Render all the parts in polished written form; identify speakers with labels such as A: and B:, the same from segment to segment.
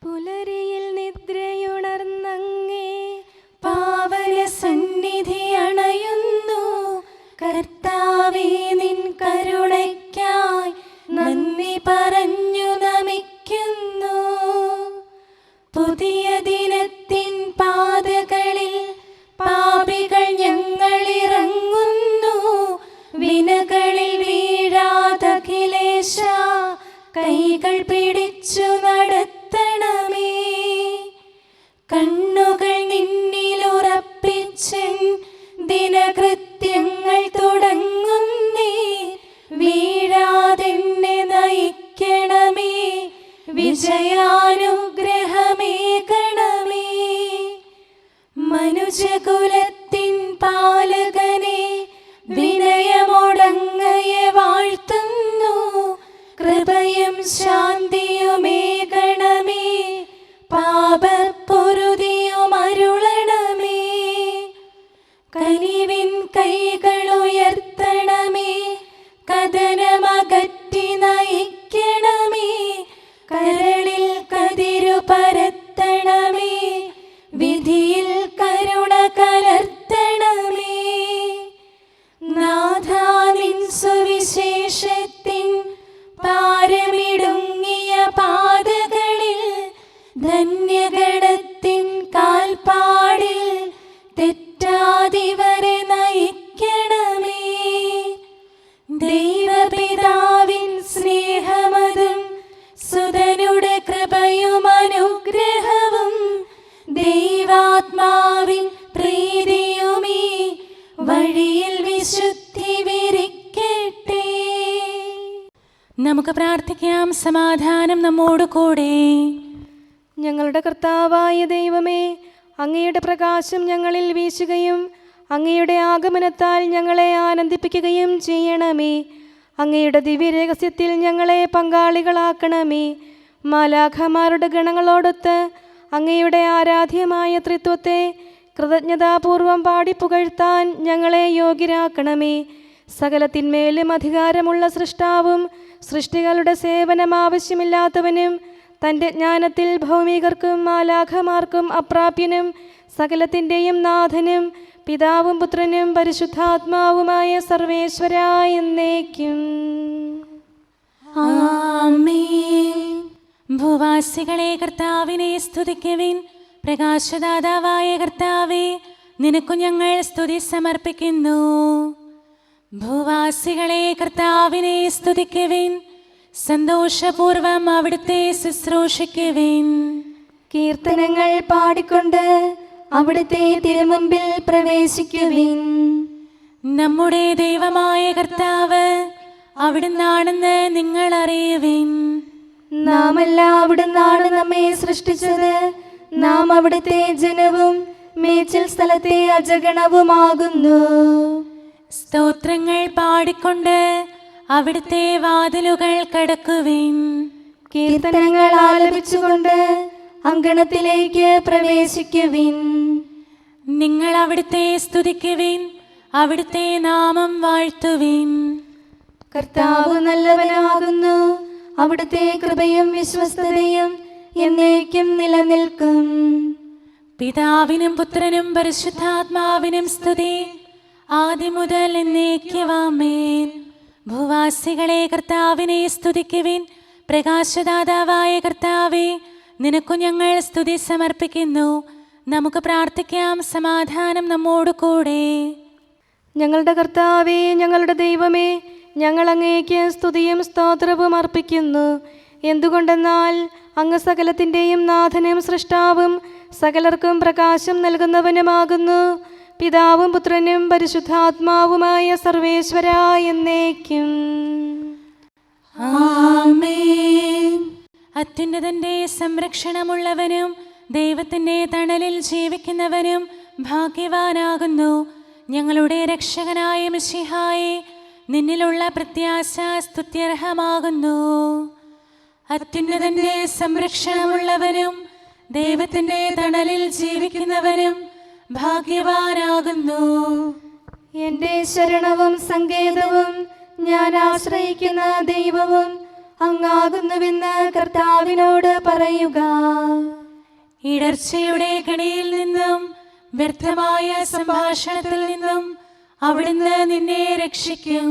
A: പുലരിയിൽ നിദ്രയുണർന്നങ്ങേ പാവന സന്നിധി അണയുന്നു. കർത്താവേ, നിൻ കരുണയ്ക്കായി നന്ദി പറഞ്ഞു നമിക്കുന്നു. പുതിയ ദിനത്തിൻ പാതകളിൽ പാപികൾ ഞങ്ങളിറങ്ങുന്നു. വിനകളിൽ വീഴാതഖിലേശ കൈകൾ പിടിച്ചു നടത്തണമേ. കണ്ണുകൾ നിന്നിലുറപ്പിച്ചൻ ദിനകൃത്യങ്ങൾ തുടങ്ങുന്നേ. വീഴാതെന്നെ നയിക്കണമേ, വിജയാനുഗ്രഹമേകണമേ. മനുജകുലത്തിൻ പാലകനെ വിനയമൊടങ്ങയെ വാഴ്ത്തുന്നു. കൃപയും ശാന്തിയുമേകണമേ, പാപപ്പൊറുതിയും അരുളണമേ. കനിവിൻ കൈകളുയർത്തണമേ, കഥനമകറ്റി നയിക്കണമേ. കരളിൽ കതിരു പരത്തണമേ, വിധിയിൽ കരുണ കലർത്തണമേ. നാഥാ, നിൻ സുവിശേഷത്തിൻ പാരമിടുങ്ങിയ പാതകളിൽ ധന്യഗണത്തിൻ കാൽപ്പാടിൽ തെറ്റാതിവരെ നയിക്കണമേ. ദൈവപിതാവിൻ സ്നേഹമതും സുതനുടെ കൃപയും അനുഗ്രഹവും ദൈവാത്മാവിൻ പ്രീതിയുമീ വഴിയിൽ വിശുദ്ധി വിരിക്കട്ടെ.
B: നമുക്ക് പ്രാർത്ഥിക്കാം. സമാധാനം നമ്മോട് കൂടെ.
A: ഞങ്ങളുടെ കർത്താവായ ദൈവമേ, അങ്ങയുടെ പ്രകാശം ഞങ്ങളിൽ വീശുകയും അങ്ങയുടെ ആഗമനത്താൽ ഞങ്ങളെ ആനന്ദിപ്പിക്കുകയും ചെയ്യണമേ. അങ്ങയുടെ ദിവ്യരഹസ്യത്തിൽ ഞങ്ങളെ പങ്കാളികളാക്കണമേ. മാലാഖമാരുടെ ഗണങ്ങളോടൊത്ത് അങ്ങയുടെ ആരാധ്യമായ ത്രിത്വത്തെ കൃതജ്ഞതാപൂർവം പാടിപ്പുകഴ്ത്താൻ ഞങ്ങളെ യോഗ്യരാക്കണമേ. സകലത്തിന്മേലും അധികാരമുള്ള സൃഷ്ടാവും സൃഷ്ടികളുടെ സേവനം ആവശ്യമില്ലാത്തവനും തൻ്റെ ജ്ഞാനത്തിൽ ഭൗമികർക്കും മാലാഖമാർക്കും അപ്രാപ്യനും സകലത്തിൻ്റെയും നാഥനും പിതാവും പുത്രനും പരിശുദ്ധാത്മാവുമായ സർവേശ്വരായ എന്നേക്കും
B: ആമേൻ. ഭൂവാസികളെ കർത്താവിനെ സ്തുതിക്കുവിൻ. പ്രകാശദാതാവായ കർത്താവേ, നിനക്കു ഞങ്ങൾ സ്തുതി സമർപ്പിക്കുന്നു. ഭൂവാസികളെ കർത്താവിനെ സ്തുതിക്കുവിൻ. സന്തോഷപൂർവം അവിടുത്തെ ശുശ്രൂഷിക്കുവിൻ.
A: കീർത്തനങ്ങൾ പാടിക്കൊണ്ട് അവിടുത്തെ തിരുമുമ്പിൽ പ്രവേശിക്കുവിൻ.
B: നമ്മുടെ ദൈവമായ കർത്താവ് അവിടുന്നാണെന്ന് നിങ്ങൾ അറിയുവിൻ.
A: നാമല്ല അവിടുന്നാണ് നമ്മെ സൃഷ്ടിച്ചത്. നാം അവിടുത്തെ ജനവും മേച്ചിൽ സ്ഥലത്തെ അജഗണവുമാകുന്നു.
B: സ്തോത്രങ്ങൾ പാടിക്കൊണ്ട് അവിടുത്തെ വാതിലുകൾ കടക്കുവിൻ.
A: കീർത്തനങ്ങൾ ആലപിച്ചുകൊണ്ട് അങ്കണത്തിലേക്ക് പ്രവേശിക്കുവിൻ.
B: നിങ്ങൾ അവിടുത്തെ സ്തുതിക്കുവിൻ, അവിടുത്തെ നാമം വാഴ്ത്തുവിൻ.
A: കർത്താവ് നല്ലവനാകുന്നു. അവിടുത്തെ കൃപയും വിശ്വസ്തതയും എന്നേക്കും നിലനിൽക്കും.
B: പിതാവിനും പുത്രനും പരിശുദ്ധാത്മാവിനും സ്തുതി, ആദ്യം മുതൽ എന്നേക്കും ആമേൻ. ഭൂവാസികളെ കർത്താവിനെ സ്തുതിക്കുവിൻ. പ്രകാശദാതാവായ കർത്താവേ, നിനക്കു ഞങ്ങൾ സ്തുതി സമർപ്പിക്കുന്നു. നമുക്ക് പ്രാർത്ഥിക്കാം. സമാധാനം നമ്മോട് കൂടെ.
A: ഞങ്ങളുടെ കർത്താവേ, ഞങ്ങളുടെ ദൈവമേ, ഞങ്ങൾ അങ്ങേക്ക് സ്തുതിയും സ്തോത്രവും അർപ്പിക്കുന്നു. എന്തുകൊണ്ടെന്നാൽ അങ്ങ് സകലത്തിൻ്റെയും നാഥനും സൃഷ്ടാവും സകലർക്കും പ്രകാശം നൽകുന്നവനുമാകുന്നു. പിതാവും പുത്രനും പരിശുദ്ധാത്മാവുമായ സർവേശ്വരായ എന്നേക്കും
B: ആമേൻ. അത്യുന്നതന്റെ സംരക്ഷണമുള്ളവനും ദൈവത്തിൻ്റെ തണലിൽ ജീവിക്കുന്നവനും ഭാഗ്യവാനാകുന്നു. ഞങ്ങളുടെ രക്ഷകനായ മിശിഹായേ, നിന്നിലുള്ള പ്രത്യാശ സ്തുത്യർഹമാകുന്നു. അത്യുന്നതന്റെ സംരക്ഷണമുള്ളവനും ദൈവത്തിൻ്റെ തണലിൽ ജീവിക്കുന്നവനും ഭാഗ്യവാനാകുന്നു.
A: എൻ്റെ ശരണവും സങ്കേതവും ഞാൻ ആശ്രയിക്കുന്ന ദൈവവും അങ്ങാകുന്നുവെന്ന് കർത്താവിനോട് പറയുക.
B: ഇടർച്ചയുടെ കണിയിൽ നിന്നും വ്യർത്ഥമായ സംഭാഷണത്തിൽ നിന്നും അവിടുന്ന് നിന്നെ രക്ഷിക്കും.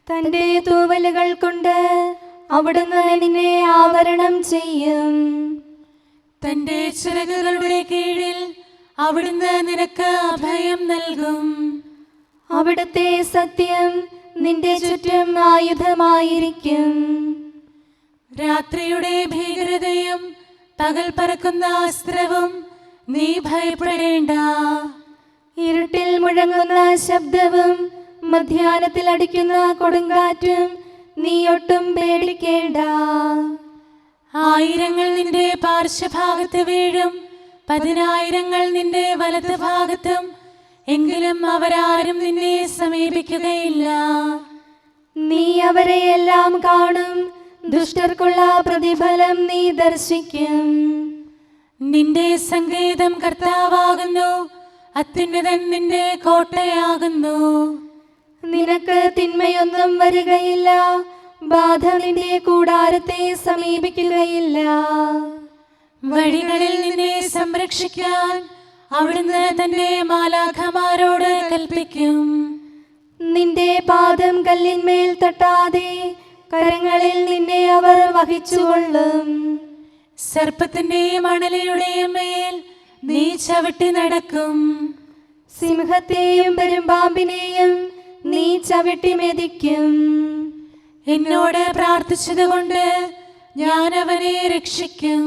A: തന്റെ തൂവലുകൾ കൊണ്ട് അവിടുന്ന് നിന്നെ ആവരണം ചെയ്യും.
B: തന്റെ ചിറകുകളുടെ കീഴിൽ അവിടുന്ന് നിനക്ക് അഭയം നൽകും.
A: അവിടുത്തെ സത്യം നിന്റെ ചുറ്റും ആയുധമായിരിക്കും.
B: രാത്രിയുടെ ഭീകരതയും പകൽ പറക്കുന്ന അസ്ത്രവും നീ ഭയപ്പെടേണ്ട.
A: ഇരുട്ടിൽ മുഴങ്ങുന്ന ശബ്ദവും മധ്യാഹ്നത്തിൽ അടിക്കുന്ന കൊടുങ്കാറ്റും നീ ഒട്ടും പേടിക്കേണ്ട.
B: ആയിരങ്ങൾ നിന്റെ പാർശ്വഭാഗത്ത് വീഴും, 10,000 നിന്റെ വലത് ഭാഗത്തും, എങ്കിലും അവരാരും നിന്നെ സമീപിക്കുകയില്ല.
A: നീ അവരെയെല്ലാം കാണും, ദുഷ്ടർക്കുള്ള പ്രതിഫലം നീ ദർശിക്കും.
B: നിന്റെ സങ്കേതം കർത്താവാകുന്നു, അത്യുന്നതൻ നിന്റെ കോട്ടയാകുന്നു.
A: നിനക്ക് തിന്മയൊന്നും വരികയില്ല, ബാധ നിന്റെ കൂടാരത്തെ സമീപിക്കുകയില്ല.
B: വഴികളിൽ നിന്നെ സംരക്ഷിക്കാൻ അവിടുന്ന് തന്റെ മാലാഖമാരോട് കൽപ്പിക്കും.
A: നിന്റെ പാദം കല്ലിന്മേൽ തട്ടാതെ കരങ്ങളിൽ നിന്നെ അവർ വഹിച്ചുകൊള്ളും.
B: സർപ്പത്തിന്റെയും അണലയുടെയും മേൽ നീ ചവിട്ടി നടക്കും.
A: സിംഹത്തെയും പെരുമ്പാമ്പിനെയും നീ ചവിട്ടി മെതിക്കും.
B: എന്നോട് പ്രാർത്ഥിച്ചതുകൊണ്ട് ഞാൻ അവനെ രക്ഷിക്കും.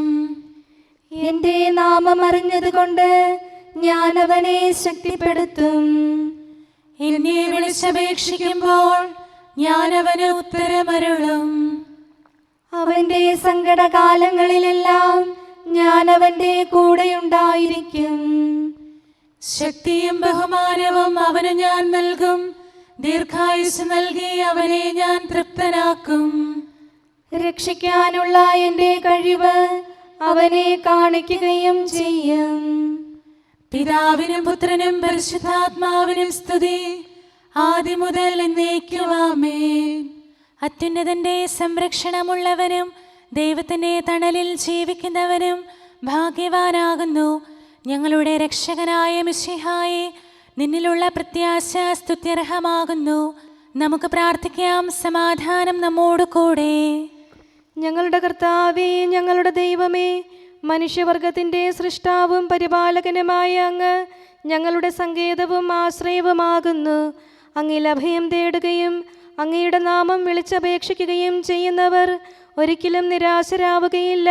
A: എന്റെ നാമം അറിഞ്ഞതുകൊണ്ട് ഞാൻ അവനെ ശക്തിപ്പെടുത്തും.
B: എന്നെ വിളിച്ചപേക്ഷിക്കുമ്പോൾ ഞാൻ അവന് ഉത്തരമരുളും.
A: അവന്റെ സങ്കടകാലങ്ങളിലെല്ലാം ഞാൻ അവന്റെ കൂടെയുണ്ടായിരിക്കും.
B: ശക്തിയും ബഹുമാനവും അവന് ഞാൻ നൽകും. ദീർഘായുസ് നൽകി അവനെ ഞാൻ തൃപ്തനാക്കും.
A: രക്ഷിക്കാനുള്ള എന്റെ കഴിവ് അവനെ കാണിക്കുകയും ചെയ്യും.
B: പിതാവിനും പുത്രനും പരിശുദ്ധാത്മാവിനും സ്തുതി, ആദ്യം മുതൽ എന്നേക്കും ആമേൻ. അത്യുന്നതന്റെ സംരക്ഷണമുള്ളവനും ദൈവത്തിന്റെ തണലിൽ ജീവിക്കുന്നവനും ഭാഗ്യവാനാകുന്നു ഞങ്ങളുടെ രക്ഷകനായ മിശിഹായേ. നിന്നിലുള്ള പ്രത്യാശ സ്തുത്യർഹമാകുന്നു. നമുക്ക് പ്രാർത്ഥിക്കാം. സമാധാനം നമ്മോട് കൂടെ.
A: ഞങ്ങളുടെ കർത്താവേ, ഞങ്ങളുടെ ദൈവമേ, മനുഷ്യവർഗത്തിൻ്റെ സൃഷ്ടാവും പരിപാലകനുമായ അങ്ങ് ഞങ്ങളുടെ സങ്കേതവും ആശ്രയവുമാകുന്നു. അങ്ങിൽ അഭയം തേടുകയും അങ്ങയുടെ നാമം വിളിച്ചപേക്ഷിക്കുകയും ചെയ്യുന്നവർ ഒരിക്കലും നിരാശരാവുകയില്ല.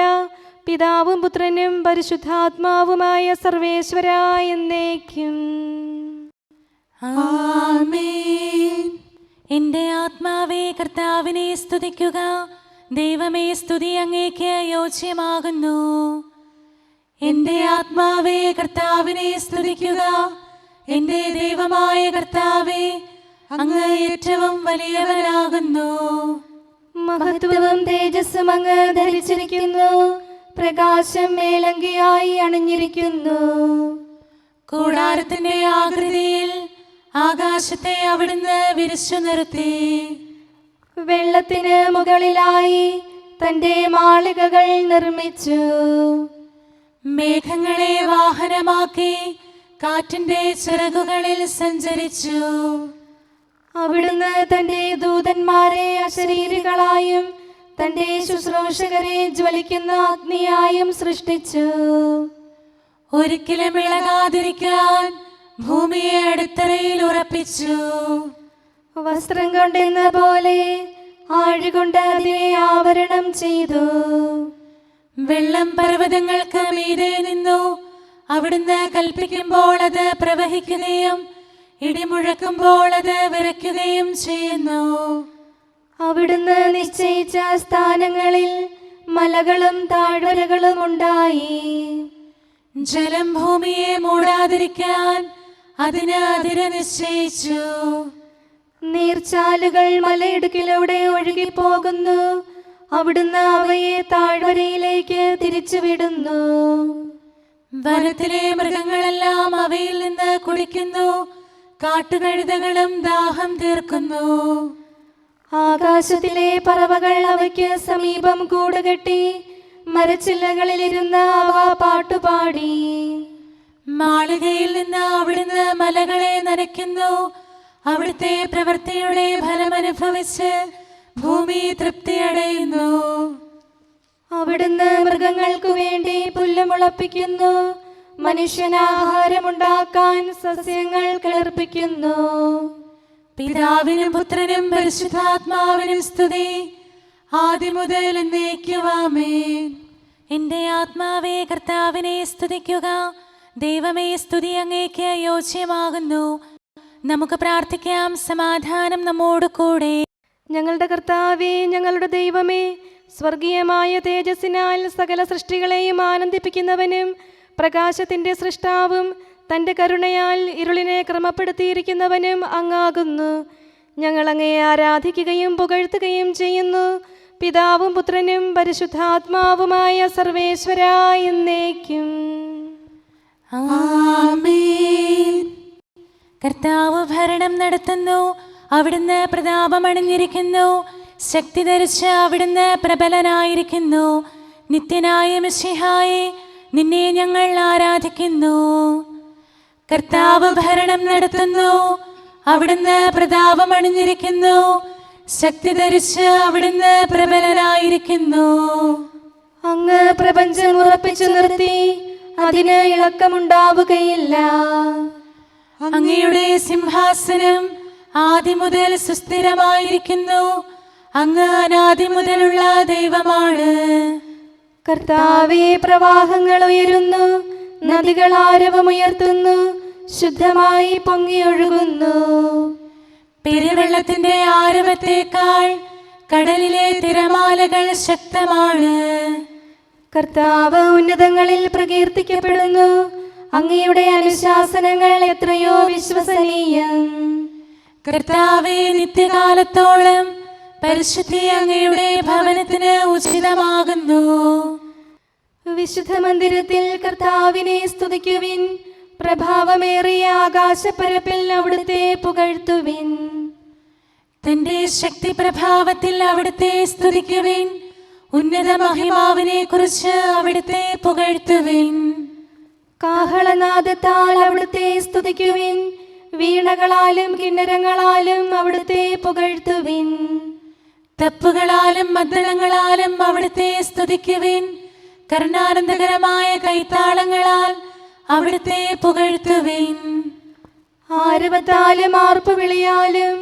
A: പിതാവും പുത്രനും പരിശുദ്ധാത്മാവുമായ സർവേശ്വരായ എന്നേക്കും
B: ആമേൻ. എൻ്റെ ആത്മാവേ കർത്താവിനെ സ്തുതിക്കുക. ദൈവമേ, സ്തുതി അങ്ങേക്ക് യോജ്യമാകുന്നു. എൻ്റെ ആത്മാവേ കർത്താവിനെ സ്തുതിക്കുക. എൻ്റെ ദൈവമായ കർത്താവേ, അങ്ങ് ഏറ്റവും വലിയവനാകുന്നു.
A: മഹത്വവും തേജസ്സും അങ്ങ് ധരിച്ചിരിക്കുന്നു. പ്രകാശം മേലങ്കിയായി അണിഞ്ഞിരിക്കുന്നു.
B: കൂടാരത്തിന്റെ ആകൃതിയിൽ ആകാശത്തെ അവിടുന്ന് വിരിച്ചു നിർത്തി.
A: വെള്ളത്തിന് മുകളിലായി തന്റെ മാളികകൾ നിർമ്മിച്ചു.
B: മേഘങ്ങളെ വാഹനമാക്കി കാറ്റിന്റെ ചിറകുകളിൽ സഞ്ചരിച്ചു.
A: അവിടുന്ന് തന്റെ ദൂതന്മാരെ അശരീരികളായും തന്റെ ശുശ്രൂഷകരെ ജ്വലിക്കുന്ന അഗ്നിയായും സൃഷ്ടിച്ചു.
B: ഒരിക്കലും ഇളകാതിരിക്കാൻ ഭൂമിയെ അടിത്തറയിൽ ഉറപ്പിച്ചു.
A: വസ്ത്രം കൊണ്ടെന്ന പോലെ ആഴികൊണ്ട് അതിനെ ആവരണം ചെയ്തു.
B: വെള്ളം പർവ്വതങ്ങൾക്ക് മീതെ നിന്നു. അവിടുന്ന് കൽപ്പിക്കുമ്പോൾ അത് പ്രവഹിക്കുകയും ഇടിമുഴക്കുമ്പോൾ അത് വിറയ്ക്കുകയും ചെയ്യുന്നു.
A: അവിടുന്ന് നിശ്ചയിച്ച സ്ഥാനങ്ങളിൽ മലകളും താഴ്വരകളും ഉണ്ടായി.
B: ജലം ഭൂമിയെ മൂടാതിരിക്കാൻ അതിന് അതിര് നിശ്ചയിച്ചു.
A: നീർച്ചാലുകൾ മലയിടുക്കിലൂടെ ഒഴുകിപ്പോകുന്നു. അവിടുന്ന് അവയെ താഴ്വരയിലേക്ക് തിരിച്ചുവിടുന്നു.
B: വനത്തിലെ മൃഗങ്ങളെല്ലാം അവയിൽ നിന്ന് കുടിക്കുന്നു. കാട്ടുകഴുതകളും ദാഹം തീർക്കുന്നു.
A: ആകാശത്തിലെ പറവകൾ അവയ്ക്ക് സമീപം കൂടുകെട്ടി മരച്ചില്ലകളിലിരുന്ന് അവ പാട്ടുപാടി.
B: മാളികയിൽ നിന്ന് അവിടുന്ന് മലകളെ നനയ്ക്കുന്നു. അവിടുത്തെ പ്രവൃത്തിയുടെ ഫലമനുഭവിച്ച് ഭൂമി തൃപ്തിയടയുന്നു.
A: അവിടുന്ന് മൃഗങ്ങൾക്കു വേണ്ടി പുല്ല് മുളപ്പിക്കുന്നു. മനുഷ്യനാഹാരമുണ്ടാക്കാൻ സസ്യങ്ങൾ കിളിർപ്പിക്കുന്നു.
B: പിതാവിനും പുത്രനും പരിശുദ്ധാത്മാവിനും സ്തുതി, ആദ്യം മുതൽ എന്നേക്കും ആമേൻ. എൻ്റെ ആത്മാവേ കർത്താവിനെ സ്തുതിക്കുക. ദൈവമേ, സ്തുതി അങ്ങേക്ക് യോജ്യമാകുന്നു. നമുക്ക് പ്രാർത്ഥിക്കാം. സമാധാനം നമ്മോട് കൂടെ.
A: ഞങ്ങളുടെ കർത്താവേ, ഞങ്ങളുടെ ദൈവമേ, സ്വർഗീയമായ തേജസ്സിനാൽ സകല സൃഷ്ടികളെയും ആനന്ദിപ്പിക്കുന്നവനും പ്രകാശത്തിൻ്റെ സൃഷ്ടാവും തൻ്റെ കരുണയാൽ ഇരുളിനെ ക്രമപ്പെടുത്തിയിരിക്കുന്നവനും അങ്ങാകുന്നു. ഞങ്ങൾ അങ്ങയെ ആരാധിക്കുകയും പുകഴ്ത്തുകയും ചെയ്യുന്നു. പിതാവും പുത്രനും പരിശുദ്ധാത്മാവുമായ സർവേശ്വരാ എന്നേക്കും
B: ആമേൻ. കർത്താവ് ഭരണം നടത്തുന്നു. അവിടുന്ന് പ്രതാപമണിഞ്ഞിരിക്കുന്നു. ശക്തി ധരിച്ച് അവിടുന്ന് പ്രബലനായിരിക്കുന്നു. നിത്യനായ മിശിഹായെ, നിന്നെ ഞങ്ങൾ ആരാധിക്കുന്നു. കർത്താവ് ഭരണം നടത്തുന്നു. അവിടുന്ന് പ്രതാപമണിഞ്ഞിരിക്കുന്നു. ശക്തി ധരിച്ച് അവിടുന്ന് പ്രബലനായിരിക്കുന്നു.
A: അങ്ങ് പ്രപഞ്ചം ഉറപ്പിച്ചു നിർത്തി, അതിന് ഇളക്കമുണ്ടാവുകയില്ല.
B: അങ്ങയുടെ സിംഹാസനം ആദ്യം മുതൽ സുസ്ഥിരമായിരിക്കുന്നു. അങ്ങ് അനാദി മുതലുള്ള ദൈവമാണ്.
A: കർത്താവേ, പ്രവാഹങ്ങൾ ഉയരുന്നു, നദികൾ ആരവമുയർത്തുന്നു, ശുദ്ധമായി പൊങ്ങിയൊഴുകുന്നു.
B: പെരുവെള്ളത്തിന്റെ ആരവത്തേക്കാൾ കടലിലെ തിരമാലകൾ ശക്തമാണ്.
A: കർത്താവ് ഉന്നതങ്ങളിൽ പ്രകീർത്തിക്കപ്പെടുന്നു. അങ്ങയുടെ അനുശാസനങ്ങൾ എത്രയോ വിശ്വസനീയം.
B: കർത്താവേ, നിത്യകാലത്തോളം പരിശുദ്ധി അങ്ങയുടെ ഭവനത്തിന് ഉചിതമാകുന്നു.
A: വിശുദ്ധ മന്ദിരത്തിൽ കർത്താവിനെ സ്തുതിക്കുവിൻ. പ്രഭാവമേറിയ ആകാശപ്പരപ്പിൽ അവിടുത്തെ പുകഴ്ത്തുവിൻ.
B: തന്റെ ശക്തി പ്രഭാവത്തിൽ അവിടുത്തെ സ്തുതിക്കുവിൻ. ഉന്നത മഹിമാവിനെ കുറിച്ച് അവിടുത്തെ പുകഴ്ത്തുവിൻ.
A: കാഹളനാദത്താൽ അവിടുത്തെ സ്തുതിക്കുവിൻ. വീണകളാലും കിന്നരങ്ങളാലും അവിടുത്തെ പുകഴ്ത്തുവിൻ.
B: തപ്പുകളാലും മദ്ദളങ്ങളാലും അവിടുത്തെ സ്തുതിക്കുവിൻ. കരുണാനന്ദകരമായ കൈത്താളങ്ങളാൽ അവിടുത്തെ പുകഴ്ത്തുവിൻ.
A: ആരവത്താലും ആർപ്പുവിളിയാലും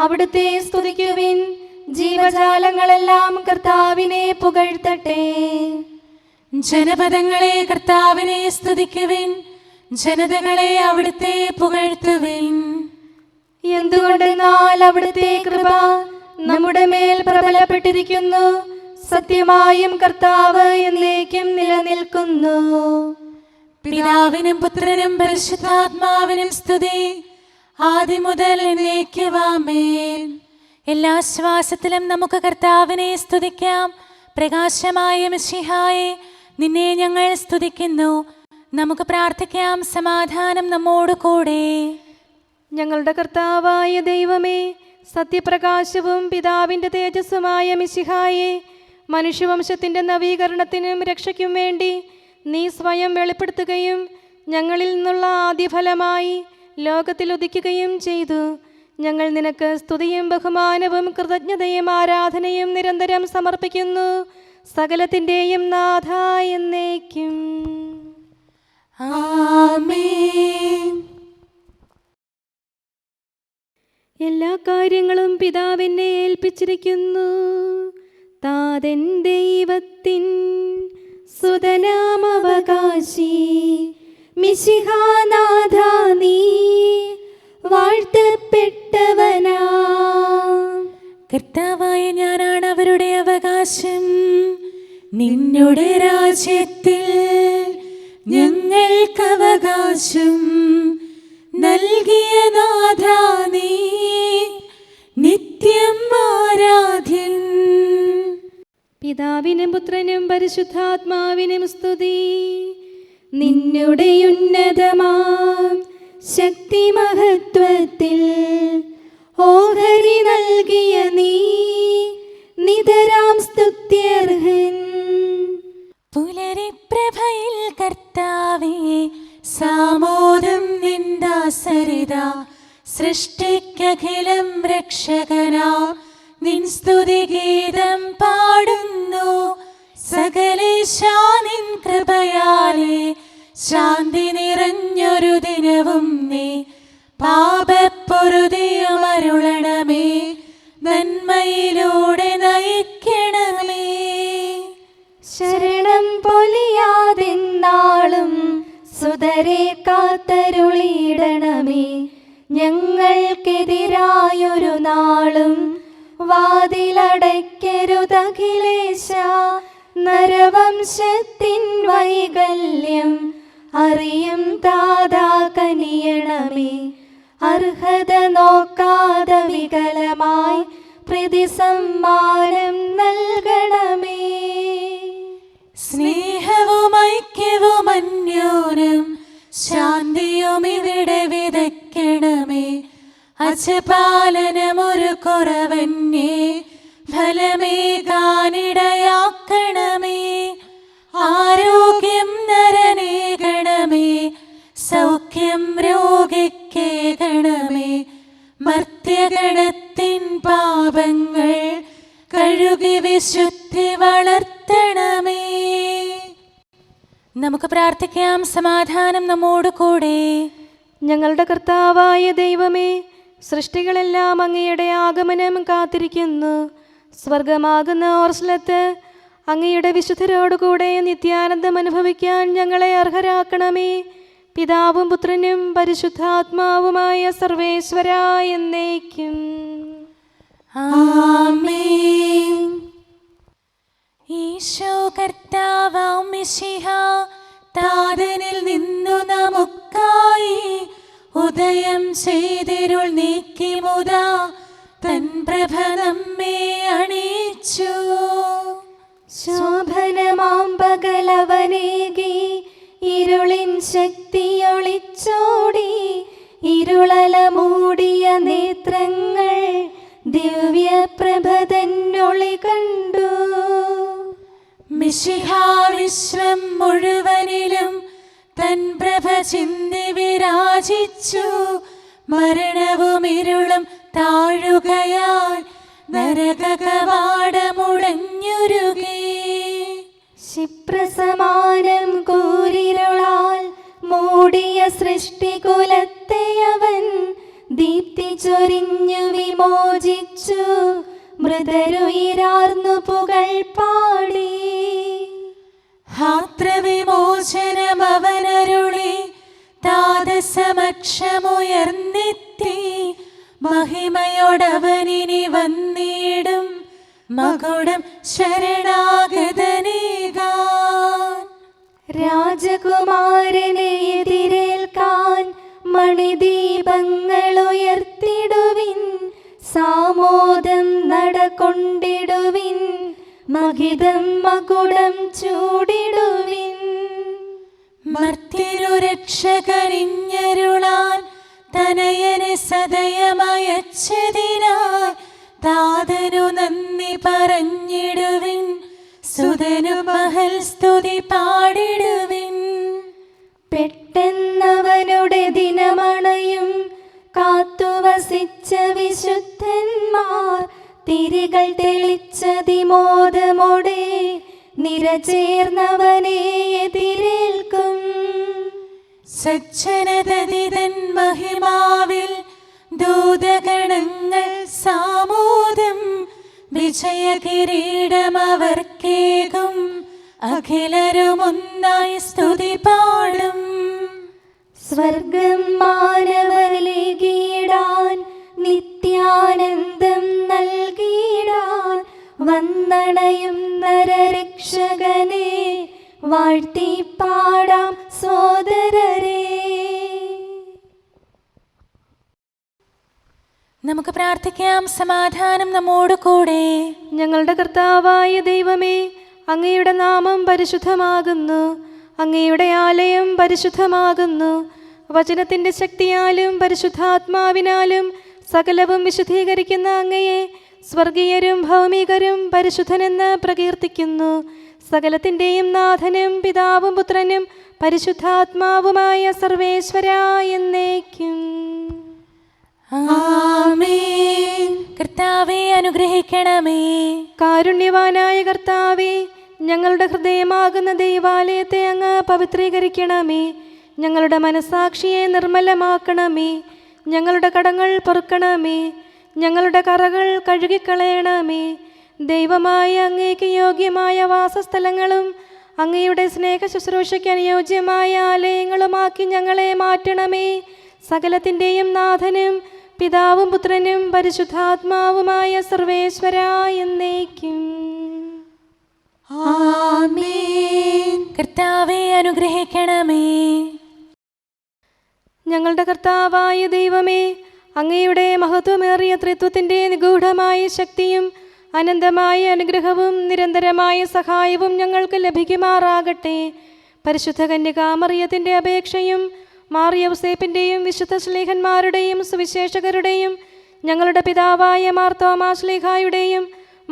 A: അവിടുത്തെ സ്തുതിക്കുവിൻ. ജീവജാലങ്ങളെല്ലാം കർത്താവിനെ പുകഴ്ത്തട്ടെ.
B: ജനപദങ്ങളെ കർത്താവിനെ സ്തുതിക്കുവിൻ. ജനതകളെ അവിടുത്തെ പുകഴ്ത്തുവിൻ.
A: എന്തുകൊണ്ടെന്നാൽ അവിടുത്തെ കൃപ നമ്മുടെ മേൽ പ്രബലപ്പെട്ടിരിക്കുന്നു. സത്യമായും കർത്താവ് എന്നേക്കും നിലനിൽക്കുന്നു.
B: പിതാവിനും പുത്രനും പരിശുദ്ധാത്മാവിനും സ്തുതി, ആദ്യം മുതൽ എന്നേക്കും ആമേൻ. എല്ലാ ശ്വാസത്തിലും നമുക്ക് കർത്താവിനെ സ്തുതിക്കാം. പ്രകാശമായ മിശിഹായെ, നിന്നെ ഞങ്ങൾ സ്തുതിക്കുന്നു. നമുക്ക് പ്രാർത്ഥിക്കാം. സമാധാനം നമ്മോട് കൂടെ.
A: ഞങ്ങളുടെ കർത്താവായ ദൈവമേ, സത്യപ്രകാശവും പിതാവിൻ്റെ തേജസ്സുമായ മിശിഹായെ, മനുഷ്യവംശത്തിൻ്റെ നവീകരണത്തിനും രക്ഷയ്ക്കും വേണ്ടി നീ സ്വയം വെളിപ്പെടുത്തുകയും ഞങ്ങളിൽ നിന്നുള്ള ആദ്യഫലമായി ലോകത്തിൽ ഉദിക്കുകയും ചെയ്തു. ഞങ്ങൾ നിനക്ക് സ്തുതിയും ബഹുമാനവും കൃതജ്ഞതയും ആരാധനയും നിരന്തരം സമർപ്പിക്കുന്നു. സകലത്തിൻ്റെയും നാഥ എന്നേക്കും
B: ആമേൻ.
A: എല്ലാ കാര്യങ്ങളും പിതാവിനെ ഏൽപ്പിച്ചിരിക്കുന്നു. താതൻ ദൈവത്തിൻ സുതനാമവകാശി മിശിഹാനാഥ, നീ വാഴ്ത്തപ്പെട്ടവനാ.
B: കർത്താവായ ഞാനാണ് അവരുടെ അവകാശം. നിന്നുടെ രാജ്യത്തിൽ ഞങ്ങൾക്ക് അവകാശം നൽകിയ നാഥ, നീ നിത്യം ആരാധ്യൻ.
A: പിതാവിനും പുത്രനും പരിശുദ്ധാത്മാവിനും സ്തുതി. നിന്നുടെ ഉന്നതമാം ശക്തി മഹത്വത്തിൽ ഓഹരി നൽകിയ നീ നിതരാം സ്തുത്യർഹൻ.
B: പുലരിപ്രഭയിൽ കർത്താവേ സാമോദം നിന്ദാസരിത. സൃഷ്ടിക്കഖിലം രക്ഷകനാ നിൻ സ്തുതിഗീതം പാടുന്നു. സകലേശാ നിൻ കൃപയാലേ ശാന്തി നിറഞ്ഞൊരു ദിനവും നീ. പാപപ്പൊറുതിയുമരുളണമേ, നന്മയിലൂടെ നയിക്കണമേ.
A: ശരണം പൊലിയാതെന്നാളും സുതരെ കാത്തരുളിയിടണമേ. ഞങ്ങൾക്കെതിരായൊരു നാളും വാതിലടയ്ക്കരുതഖിലേശ. നരവംശത്തിൻ വൈകല്യം അറിയും താതാ കനിയണമേ. അർഹത നോക്കാതെ വികലമായി പ്രതിസമ്മാനം നൽകണമേ.
B: സ്നേഹവും ഐക്യവും അന്യോന്യം ശാന്തിയും ഇവിടെ വിതയ്ക്കണമേ. അജപാലനമൊരു കുറവന്യേ ഫലമേകാനിടയാക്കണമേ. ആരോഗ്യം നരനേകണമേ, സൗഖ്യം രോഗിക്കേകണമേ. മർത്യഗണത്തിൻ പാപങ്ങൾ കഴുകി വിശുദ്ധി വളർത്തണമേ. നമുക്ക് പ്രാർത്ഥിക്കാം. സമാധാനം നമ്മോട് കൂടെ.
A: ഞങ്ങളുടെ കർത്താവായ ദൈവമേ, സൃഷ്ടികളെല്ലാം അങ്ങയുടെ ആഗമനം കാത്തിരിക്കുന്നു. സ്വർഗമാകുന്ന ഓർസ്ലത്ത് അങ്ങയുടെ വിശുദ്ധരോടുകൂടെ നിത്യാനന്ദം അനുഭവിക്കാൻ ഞങ്ങളെ അർഹരാക്കണമേ. പിതാവും പുത്രനും പരിശുദ്ധാത്മാവുമായ സർവേശ്വരാ എന്നേക്കും.
B: ആമേൻ. ഈശോ കർത്താവാം മിശിഹ താതനിൽ നിന്നു നമുക്കായി ഉദയം ചെയ്തിരുൾ നീക്കി മുതാ തൻ പ്രഭ നമ്മെ അണിയിച്ചു.
A: ശോഭനമാം പകലവനേകി ഇരുളിൻ ശക്തിയൊളിച്ചോടി. ഇരുളല മൂടിയ നേത്രങ്ങൾ ദിവ്യപ്രഭ തന്നൊളി കണ്ടു.
B: മിശിഹ വിശ്വം മുഴുവനിലും തൻ പ്രഭ ചിന്തി വിരാജിച്ചു. മരണവും ഇരുളും താഴുകയാൽ നരകകവാടമുടഞ്ഞുരുകി.
A: ക്ഷിപ്രസമാനം കൂരിരുളാൽ മൂടിയ സൃഷ്ടികുലത്തെ അവൻ ദീപ്തി ചൊരിഞ്ഞു വിമോചിച്ചു. മൃതരുയിരാർന്നു പുകൾ പാടി.
B: ഹാത്രവിമോചനം അവനരുളി താതസമക്ഷമുയർന്നെത്തി. മഹിമയോടവനിനി വന്നിടും മകുടം ശരണാഗതനേകാൻ.
A: രാജകുമാരനെ എതിരേൽക്കാൻ മണിദീപങ്ങൾ ഉയർത്തിടുവിൻ. സാമോദം നടകൊണ്ടിടുവിൻ. മഹിതം മകുടം ചൂടിടുവിൻ.
B: മർത്യനു രക്ഷകരിഞ്ഞരുളാൻ തനയനെ സദയമയച്ചതിനായി താതനു നന്ദി പറഞ്ഞിടുവിൻ. സുതനു മഹൽ സ്തുതി പാടിടുവിൻ.
A: പെട്ടെന്നവനുടെ ദിനമണയും കാത്തുവസിച്ച വിശുദ്ധന്മാർ തിരികൾ തെളിച്ചതിമോദമോടെ നിരചേർന്നവനെ എതിരേൽക്കും.
B: സജ്ജനതതിതൻ മഹിമാവിൽ ദൂതഗണങ്ങൾ സാമോദം. വിജയകിരീടമവർക്കേകും അഖിലരുമൊന്നായി സ്തുതി പാടും.
A: സ്വർഗം മാനവരിലീടാൻ നിത്യാനന്ദം നൽകിയിടാൻ വന്നണയും നരരക്ഷകനെ വാഴ്ത്തി പാടാം സോദരരെ.
B: നമുക്ക് പ്രാർത്ഥിക്കാം. സമാധാനം നമ്മോട് കൂടെ.
A: ഞങ്ങളുടെ കർത്താവായ ദൈവമേ, അങ്ങയുടെ നാമം പരിശുദ്ധമാകുന്നു. അങ്ങയുടെ ആലയം പരിശുദ്ധമാകുന്നു. വചനത്തിൻ്റെ ശക്തിയാലും പരിശുദ്ധാത്മാവിനാലും സകലവും വിശുദ്ധീകരിക്കുന്ന അങ്ങയെ സ്വർഗീയരും ഭൗമികരും പരിശുദ്ധനെന്ന് പ്രകീർത്തിക്കുന്നു. സകലത്തിൻ്റെയും നാഥനും പിതാവും പുത്രനും പരിശുദ്ധാത്മാവുമായ സർവേശ്വരാ എന്നേക്കും.
B: ആമേൻ. കർത്താവേ അനുഗ്രഹിക്കണമേ.
A: കാരുണ്യവാനായ കർത്താവേ, ഞങ്ങളുടെ ഹൃദയമാകുന്ന ദൈവാലയത്തെ അങ്ങ് പവിത്രീകരിക്കണമേ. ഞങ്ങളുടെ മനസാക്ഷിയെ നിർമ്മലമാക്കണമേ. ഞങ്ങളുടെ കടങ്ങൾ പൊറുക്കണമേ. ഞങ്ങളുടെ കറകൾ കഴുകിക്കളയണമേ. ദൈവമായ അങ്ങേക്ക് യോഗ്യമായ വാസസ്ഥലങ്ങളും അങ്ങയുടെ സ്നേഹ ശുശ്രൂഷയ്ക്ക് അനുയോജ്യമായ ആലയങ്ങളുമാക്കി ഞങ്ങളെ മാറ്റണമേ. സകലത്തിൻ്റെയും നാഥനും പിതാവും പുത്രനും പരിശുദ്ധാത്മാവുമായ സർവേശ്വരാ എന്നേക്കും.
B: ആമേൻ. കർത്താവേ അനുഗ്രഹിക്കണമേ.
A: ഞങ്ങളുടെ കർത്താവായ ദൈവമേ, അങ്ങയുടെ മഹത്വമേറിയ ത്രിത്വത്തിൻ്റെ നിഗൂഢമായ ശക്തിയും അനന്തമായ അനുഗ്രഹവും നിരന്തരമായ സഹായവും ഞങ്ങൾക്ക് ലഭിക്കുമാറാകട്ടെ. പരിശുദ്ധ കന്യകാമറിയത്തിൻ്റെ അപേക്ഷയും മാർ യൗസേപ്പിൻ്റെയും വിശുദ്ധ ശ്ലീഹന്മാരുടെയും സുവിശേഷകരുടെയും ഞങ്ങളുടെ പിതാവായ മാർ തോമാ ശ്ലീഹായുടെയും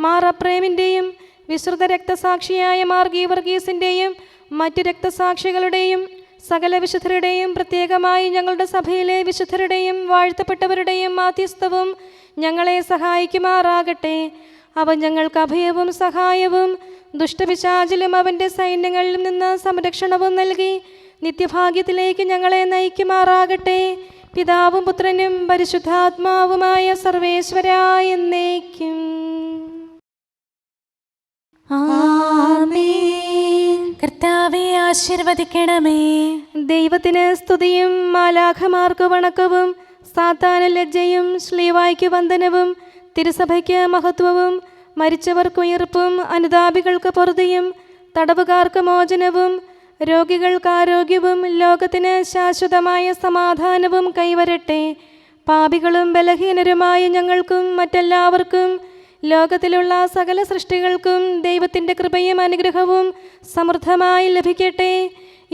A: മാർ അപ്രേമിൻ്റെയും വിശുദ്ധ രക്തസാക്ഷിയായ മാർ ഗീവർഗീസിൻ്റെയും മറ്റു രക്തസാക്ഷികളുടെയും സകല വിശുദ്ധരുടെയും പ്രത്യേകമായി ഞങ്ങളുടെ സഭയിലെ വിശുദ്ധരുടെയും വാഴ്ത്തപ്പെട്ടവരുടെയും മാധ്യസ്ഥവും ഞങ്ങളെ സഹായിക്കുമാറാകട്ടെ. അവൻ ഞങ്ങൾക്ക് അഭയവും സഹായവും ദുഷ്ടപിശാചിലും അവൻ്റെ സൈന്യങ്ങളിൽ നിന്ന് സംരക്ഷണവും നൽകി നിത്യഭാഗ്യത്തിലേക്ക് ഞങ്ങളെ നയിക്കുമാറാകട്ടെ. പിതാവും പുത്രനും പരിശുദ്ധാത്മാവുമായ സർവേശ്വരാ എന്നേക്കും.
B: ആമേൻ. കർത്താവേ ആശീർവദിക്കണമേ.
A: ദൈവത്തിന് സ്തുതിയും മാലാഖമാർക്ക് വണക്കവും സാത്താന് ലജ്ജയും ശ്ലീവായ്ക്ക് വന്ദനവും തിരുസഭയ്ക്ക് മഹത്വവും മരിച്ചവർക്ക് ഉയർപ്പും അനുതാപികൾക്ക് പൊറുതിയും തടവുകാർക്ക് മോചനവും രോഗികൾക്ക് ആരോഗ്യവും ലോകത്തിന് ശാശ്വതമായ സമാധാനവും കൈവരട്ടെ. പാപികളും ബലഹീനരുമായ ഞങ്ങൾക്കും മറ്റെല്ലാവർക്കും ലോകത്തിലുള്ള സകല സൃഷ്ടികൾക്കും ദൈവത്തിൻ്റെ കൃപയും അനുഗ്രഹവും സമൃദ്ധമായി ലഭിക്കട്ടെ,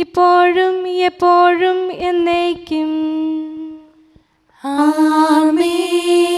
A: ഇപ്പോഴും എപ്പോഴും എന്നേക്കും.
B: ആമേൻ.